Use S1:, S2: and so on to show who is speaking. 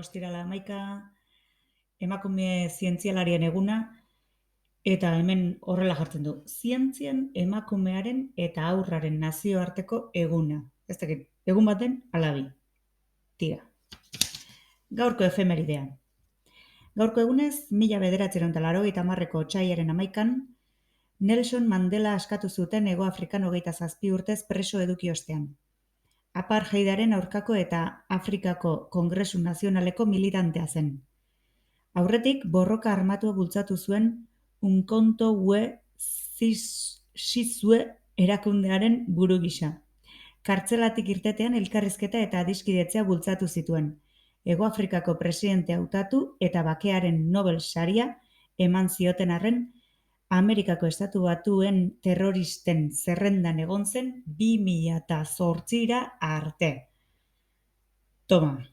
S1: Ostirala 11, emakume zientzialarien eguna, eta hemen horrela jartzen du. Zientzien emakumearen eta haurraren nazioarteko eguna. Ez dakit, egun baten alabi. Tira. Gaurko efemeridea. Gaurko egunez, 1980ko otsailaren 11, Nelson Mandela askatu zuten Hego Afrikan 27 urtez preso eduki ostean. Apartheidaren aurkako eta Afrikako Kongresu Nazionaleko militantea zen. Aurretik, borroka armatua bultzatu zuen Umkhonto we Sizwe erakundearen buru gisa. Kartzelatik irtetean elkarrizketa eta adiskidetzea bultzatu zituen. Hego Afrikako presidente hautatu eta bakearen Nobel saria eman zioten arren, Amerikako Estatu Batuen terroristen zerrendan egon zen 2008 arte. Toma.